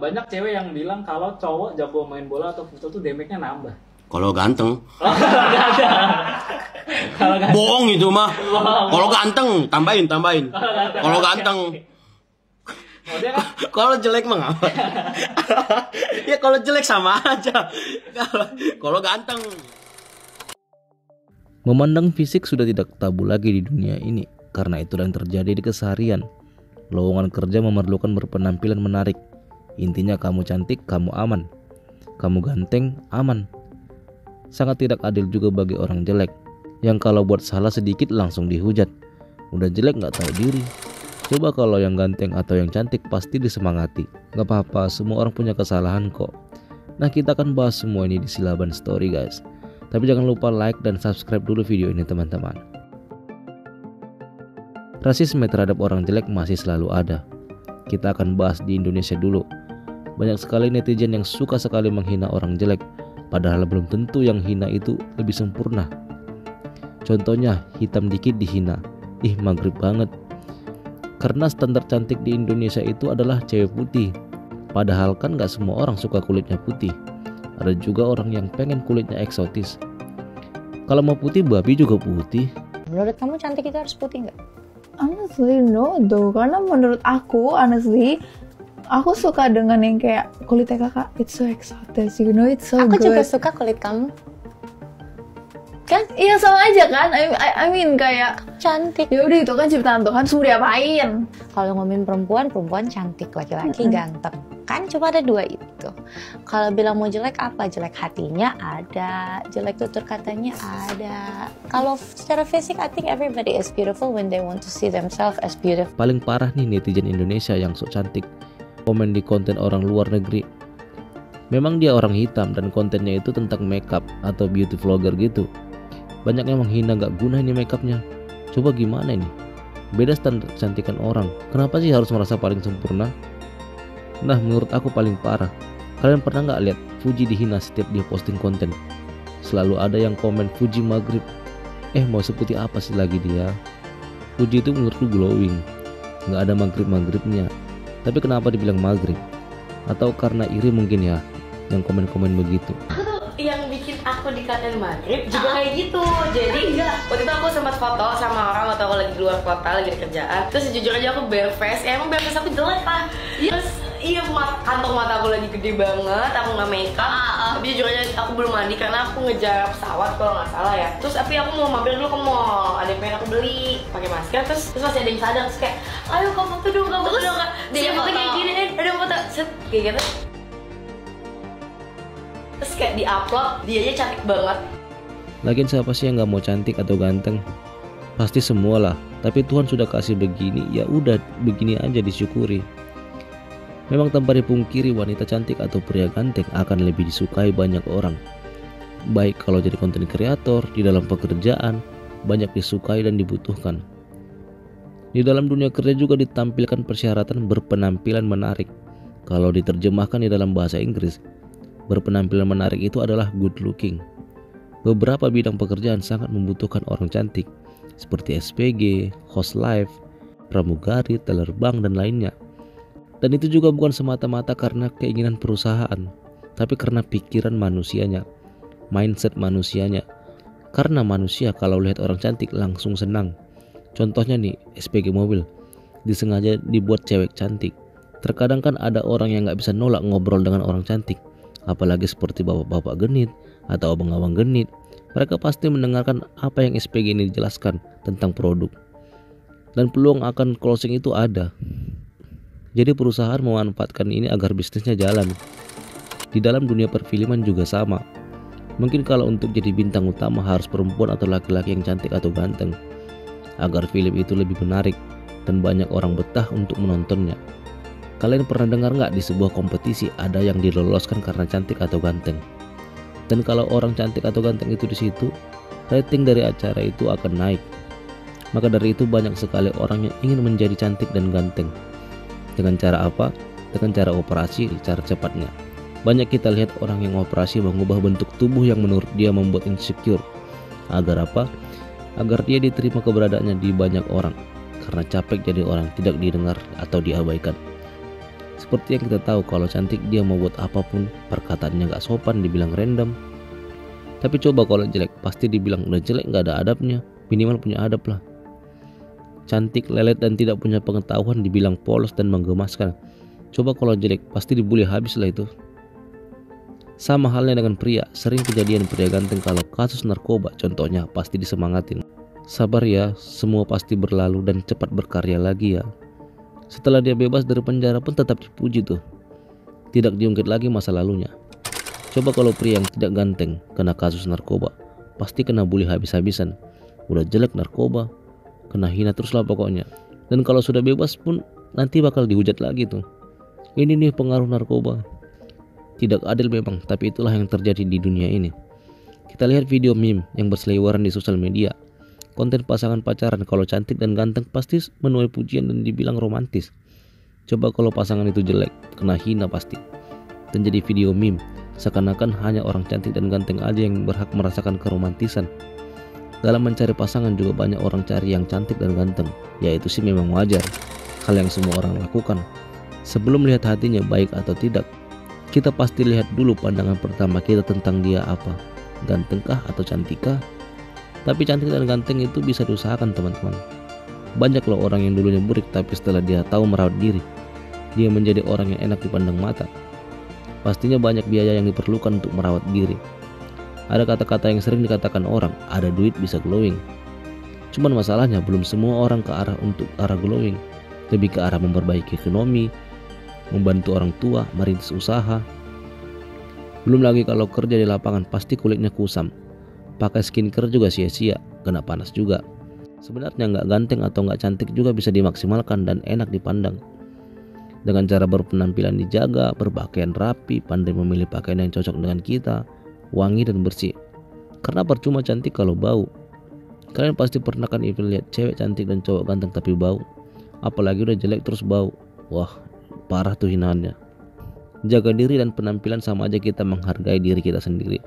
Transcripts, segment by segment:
Banyak cewek yang bilang kalau cowok jago main bola atau futsal tuh damage-nya nambah. Kalau ganteng. Kalau ganteng. Bohong itu mah. Kalau ganteng, tambahin. Kalau ganteng. Oh, dia kan Kalau jelek mah ngapa? Ya kalau jelek sama aja. Kalau ganteng. Memandang fisik sudah tidak tabu lagi di dunia ini, karena itulah yang terjadi di keseharian. Lowongan kerja memerlukan berpenampilan menarik. Intinya kamu cantik, kamu aman. Kamu ganteng, aman. Sangat tidak adil juga bagi orang jelek, yang kalau buat salah sedikit langsung dihujat. Udah jelek gak tahu diri. Coba kalau yang ganteng atau yang cantik pasti disemangati. Gak apa-apa, semua orang punya kesalahan kok. Nah, kita akan bahas semua ini di Silaban Story guys. Tapi jangan lupa like dan subscribe dulu video ini teman-teman. Rasisme terhadap orang jelek masih selalu ada. Kita akan bahas di Indonesia dulu. Banyak sekali netizen yang suka sekali menghina orang jelek, padahal belum tentu yang hina itu lebih sempurna. Contohnya, hitam dikit dihina. Ih, maghrib banget. Karena standar cantik di Indonesia itu adalah cewek putih. Padahal kan gak semua orang suka kulitnya putih. Ada juga orang yang pengen kulitnya eksotis. Kalau mau putih, babi juga putih. Menurut kamu cantik itu harus putih nggak? Honestly no though, karena menurut aku aku suka dengan yang kayak kulitnya kakak, it's so exotic, you know, it's so Aku good. juga suka kulit kamu. Kan Iya sama aja kan, I mean kayak cantik. ya udah itu kan ciptaan Tuhan, mau diapain? Kalau ngomongin perempuan cantik, laki-laki ganteng. Kan cuma ada dua itu. Kalau bilang mau jelek apa? Jelek hatinya ada, jelek tutur katanya ada. Kalau secara fisik, I think everybody is beautiful when they want to see themselves as beautiful. Paling parah nih netizen Indonesia yang sok cantik. Komen di konten orang luar negeri. Memang dia orang hitam dan kontennya itu tentang makeup atau beauty vlogger gitu. Banyak yang menghina gak guna ini makeupnya. Coba gimana ini? Beda standar kecantikan orang. Kenapa sih harus merasa paling sempurna? Nah, menurut aku paling parah. Kalian pernah gak lihat Fuji dihina setiap dia posting konten? Selalu ada yang komen Fuji maghrib. Mau seputih apa sih lagi dia? Fuji itu menurutku glowing. Gak ada maghrib-maghribnya. Tapi kenapa dibilang maghrib? Atau karena iri mungkin ya yang komen-komen begitu. Yang bikin aku dikatain maghrib juga kayak gitu. Jadi waktu itu aku sempat foto sama orang waktu aku lagi di luar kota, lagi di kerjaan. Terus jujur aja aku bare face, emang bare face aku jelek lah. Terus kantong mata aku lagi gede banget, aku nggak makeup. Tapi jujur aja aku belum mandi karena aku ngejar pesawat kalau nggak salah ya. Terus tapi aku mau mampir dulu ke mall, ada yang pengen aku beli pakai masker. Terus masih ada yang sadar, terus kayak ayo kamu foto dong, dia foto kayak gini, ada foto set kayak gitu. Terus kayak di-upload, dianya cantik banget. Lagian siapa sih yang gak mau cantik atau ganteng? Pasti semua lah. Tapi Tuhan sudah kasih begini, ya udah begini aja disyukuri. Memang tanpa dipungkiri wanita cantik atau pria ganteng akan lebih disukai banyak orang. Baik kalau jadi konten kreator, di dalam pekerjaan, banyak disukai dan dibutuhkan. Di dalam dunia kerja juga ditampilkan persyaratan berpenampilan menarik. Kalau diterjemahkan di dalam bahasa Inggris, berpenampilan menarik itu adalah good looking. Beberapa bidang pekerjaan sangat membutuhkan orang cantik, seperti SPG, host live, pramugari, teller bank, dan lainnya. Dan itu juga bukan semata-mata karena keinginan perusahaan, tapi karena pikiran manusianya, mindset manusianya. Karena manusia kalau lihat orang cantik langsung senang. Contohnya nih, SPG mobil, disengaja dibuat cewek cantik. Terkadang kan ada orang yang gak bisa nolak ngobrol dengan orang cantik. Apalagi seperti bapak-bapak genit atau abang-abang genit. Mereka pasti mendengarkan apa yang SPG ini dijelaskan tentang produk. Dan peluang akan closing itu ada. Jadi perusahaan memanfaatkan ini agar bisnisnya jalan. Di dalam dunia perfilman juga sama. Mungkin kalau untuk jadi bintang utama harus perempuan atau laki-laki yang cantik atau ganteng, agar film itu lebih menarik dan banyak orang betah untuk menontonnya. Kalian pernah dengar nggak di sebuah kompetisi ada yang diloloskan karena cantik atau ganteng? Dan kalau orang cantik atau ganteng itu di situ, rating dari acara itu akan naik. Maka dari itu banyak sekali orang yang ingin menjadi cantik dan ganteng. Dengan cara apa? Dengan cara operasi, cara cepatnya. Banyak kita lihat orang yang operasi mengubah bentuk tubuh yang menurut dia membuat insecure. Agar apa? Agar dia diterima keberadaannya di banyak orang. Karena capek jadi orang tidak didengar atau diabaikan. Seperti yang kita tahu kalau cantik dia mau buat apapun, perkataannya gak sopan dibilang random. Tapi coba kalau jelek pasti dibilang udah jelek gak ada adabnya, minimal punya adab lah. Cantik, lelet dan tidak punya pengetahuan dibilang polos dan menggemaskan. Coba kalau jelek pasti dibully habis lah itu. Sama halnya dengan pria, sering kejadian pria ganteng kalau kasus narkoba contohnya pasti disemangatin. Sabar ya, semua pasti berlalu dan cepat berkarya lagi ya. Setelah dia bebas dari penjara pun tetap dipuji tuh. Tidak diungkit lagi masa lalunya. Coba kalau pria yang tidak ganteng kena kasus narkoba, pasti kena bully habis-habisan. Udah jelek narkoba, kena hina terus lah pokoknya. Dan kalau sudah bebas pun nanti bakal dihujat lagi tuh. Ini nih pengaruh narkoba. Tidak adil memang, tapi itulah yang terjadi di dunia ini. Kita lihat video meme yang berseliweran di sosial media. Konten pasangan pacaran kalau cantik dan ganteng pasti menuai pujian dan dibilang romantis. Coba kalau pasangan itu jelek, kena hina pasti. Dan jadi video meme, seakan-akan hanya orang cantik dan ganteng aja yang berhak merasakan keromantisan. Dalam mencari pasangan juga banyak orang cari yang cantik dan ganteng. Ya itu sih memang wajar, hal yang semua orang lakukan. Sebelum lihat hatinya baik atau tidak, kita pasti lihat dulu pandangan pertama kita tentang dia apa. Gantengkah atau cantikkah? Tapi cantik dan ganteng itu bisa diusahakan teman-teman. Banyak loh orang yang dulunya burik tapi setelah dia tahu merawat diri, dia menjadi orang yang enak dipandang mata. Pastinya banyak biaya yang diperlukan untuk merawat diri. Ada kata-kata yang sering dikatakan orang, ada duit bisa glowing. Cuman masalahnya belum semua orang ke arah glowing. Lebih ke arah memperbaiki ekonomi, membantu orang tua, merintis usaha. Belum lagi kalau kerja di lapangan pasti kulitnya kusam. Pakai skincare juga sia-sia, kena panas juga. Sebenarnya nggak ganteng atau nggak cantik juga bisa dimaksimalkan dan enak dipandang. Dengan cara berpenampilan dijaga, berpakaian rapi, pandai memilih pakaian yang cocok dengan kita, wangi dan bersih. Karena percuma cantik kalau bau. Kalian pasti pernah kan lihat cewek cantik dan cowok ganteng tapi bau. Apalagi udah jelek terus bau. Wah, parah tuh hinaannya. Jaga diri dan penampilan sama aja kita menghargai diri kita sendiri.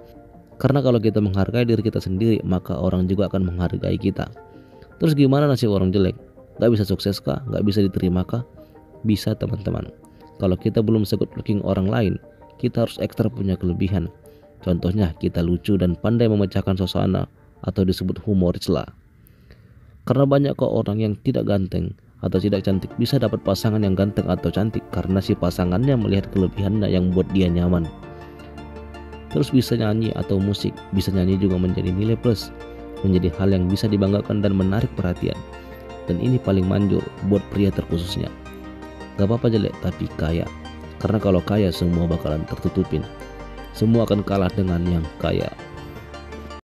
Karena kalau kita menghargai diri kita sendiri, maka orang juga akan menghargai kita. Terus gimana nasib orang jelek? Gak bisa sukses kah? Gak bisa diterima kah? Bisa teman-teman. Kalau kita belum se-good looking orang lain, kita harus ekstra punya kelebihan. Contohnya kita lucu dan pandai memecahkan suasana atau disebut humoris lah. Karena banyak kok orang yang tidak ganteng atau tidak cantik bisa dapat pasangan yang ganteng atau cantik karena si pasangannya melihat kelebihannya yang buat dia nyaman. Terus bisa nyanyi atau musik, bisa nyanyi juga menjadi nilai plus, menjadi hal yang bisa dibanggakan dan menarik perhatian. Dan ini paling manjur buat pria terkhususnya. Gak apa-apa jelek tapi kaya, karena kalau kaya semua bakalan tertutupin. Semua akan kalah dengan yang kaya.